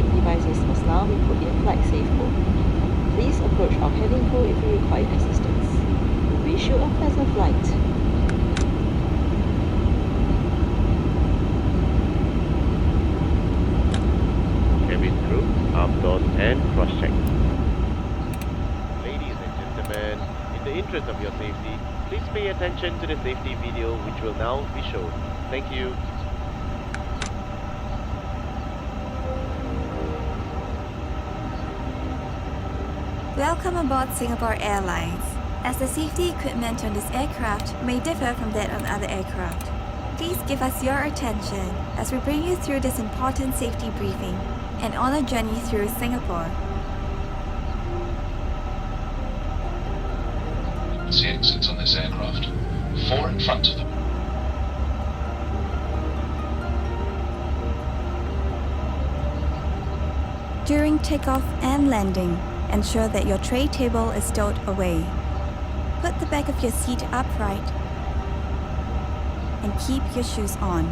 electronic devices must now be put in flight safe mode. Please approach our cabin crew if you require assistance. We wish you a pleasant flight. Cabin crew, arm doors and cross-check. Ladies and gentlemen, in the interest of your safety, please pay attention to the safety video which will now be shown. Thank you. Welcome aboard Singapore Airlines. As the safety equipment on this aircraft may differ from that on other aircraft, please give us your attention as we bring you through this important safety briefing and on a journey through Singapore. The exits on this aircraft. 4 in front of them. During takeoff and landing, ensure that your tray table is stowed away. Put the back of your seat upright and keep your shoes on.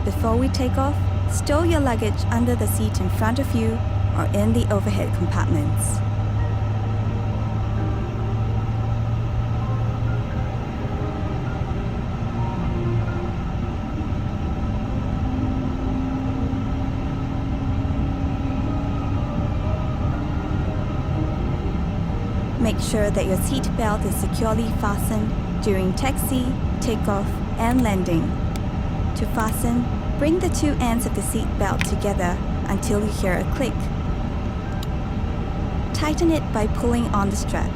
Before we take off, stow your luggage under the seat in front of you or in the overhead compartments. Make sure that your seat belt is securely fastened during taxi, takeoff, and landing. To fasten, bring the two ends of the seat belt together until you hear a click. Tighten it by pulling on the strap.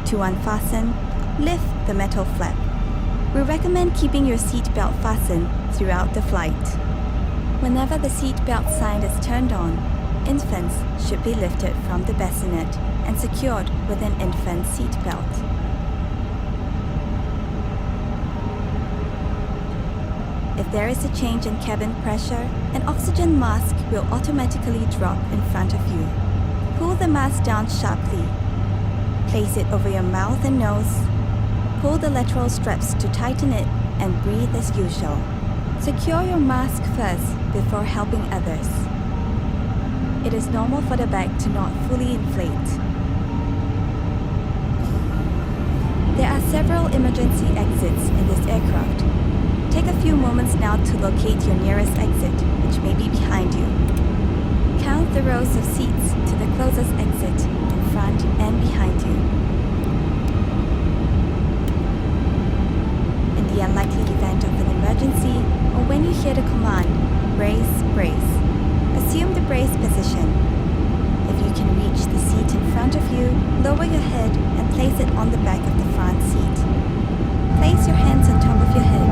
To unfasten, lift the metal flap. We recommend keeping your seat belt fastened throughout the flight. Whenever the seat belt sign is turned on, infants should be lifted from the bassinet and secured with an infant seat belt. If there is a change in cabin pressure, an oxygen mask will automatically drop in front of you. Pull the mask down sharply. Place it over your mouth and nose. Pull the lateral straps to tighten it and breathe as usual. Secure your mask first before helping others. It is normal for the bag to not fully inflate. There are several emergency exits in this aircraft. Take a few moments now to locate your nearest exit, which may be behind you. Count the rows of seats to the closest exit in front and behind you. In the unlikely event of an emergency, or when you hear the command, brace, brace, assume the brace position. If you can reach the seat in front of you, lower your head and place it on the back of the front seat. Place your hands on top of your head.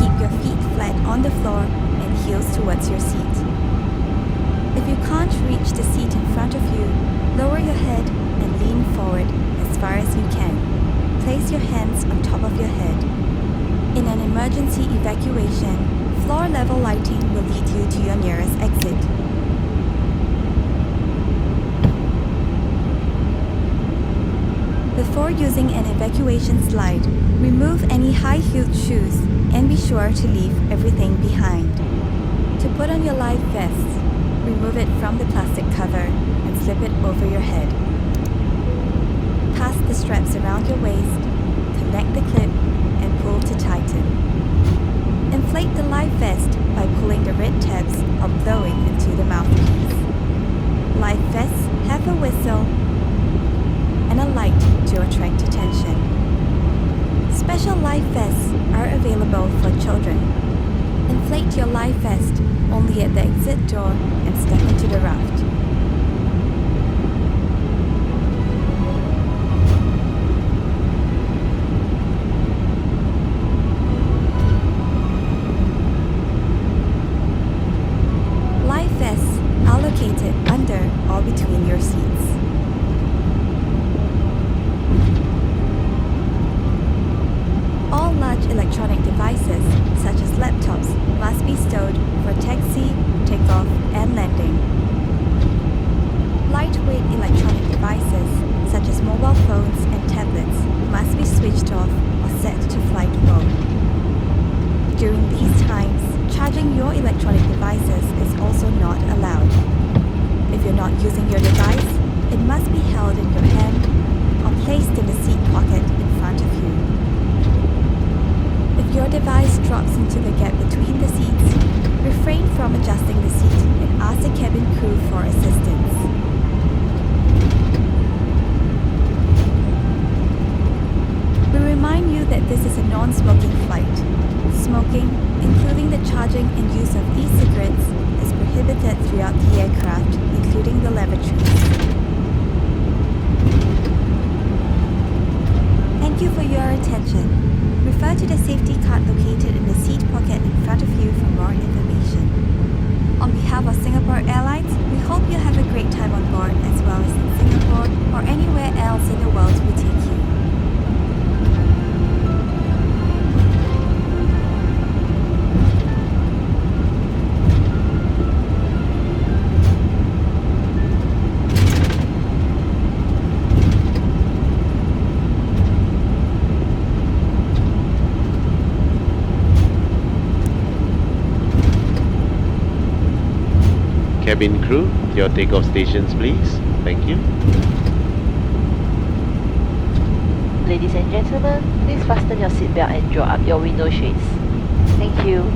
Keep your feet flat on the floor and heels towards your seat. If you can't reach the seat in front of you, lower your head and lean forward as far as you can. Place your hands on top of your head. In an emergency evacuation, floor-level lighting will lead you to your nearest exit. Before using an evacuation slide, remove any high-heeled shoes and be sure to leave everything behind. To put on your life vest, remove it from the plastic cover and slip it over your head. Pass the straps around your waist, connect the clip, and pull to tighten. Inflate the life vest by pulling the red tabs or blowing into the mouthpiece. Life vests have a whistle and a light to attract attention. Special life vests are available for children. Inflate your life vest only at the exit door and step into the raft. Life vests are located under or between your seats. All large electronic devices, such as laptops, must be stowed for taxi, takeoff, and landing. charging your electronic devices is also not allowed. If you're not using your device, it must be held in your hand or placed in the seat pocket in front of you. If your device drops into the gap between the seats, refrain from adjusting the seat and ask the cabin crew for assistance. We remind you that this is a non-smoking flight. Smoking, including the charging and use of e-cigarettes, is prohibited throughout the aircraft, including the lavatories. Thank you for your attention. Refer to the safety card located in the seat pocket in front of you for more information. On behalf of Singapore Airlines, we hope you have a great time on board as well as in Singapore or anywhere else in the world we take you. Cabin crew, your takeoff stations please. Thank you. Ladies and gentlemen, please fasten your seatbelt and draw up your window shades. Thank you.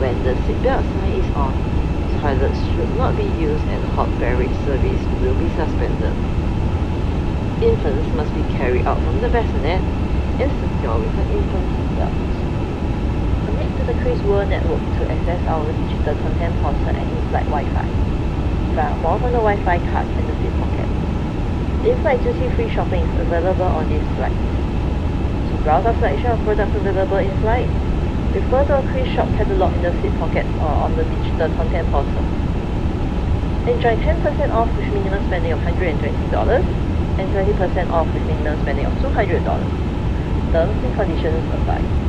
When the seatbelt sign is on, toilets should not be used and hot beverage service will be suspended. Infants must be carried out from the bassinet and secured with an infant seatbelt. Connect to the Cruise World network to access our digital content portal and in-flight Wi-Fi. Find out more from the Wi-Fi card and the seat pocket. In-flight duty-free shopping is available on this flight. To browse a selection of products available in flight, refer to a cruise shop catalogue in the seat pocket or on the digital content portal. Enjoy 10% off with minimum spending of $120 and 20% off with minimum spending of $200. Terms and conditions apply.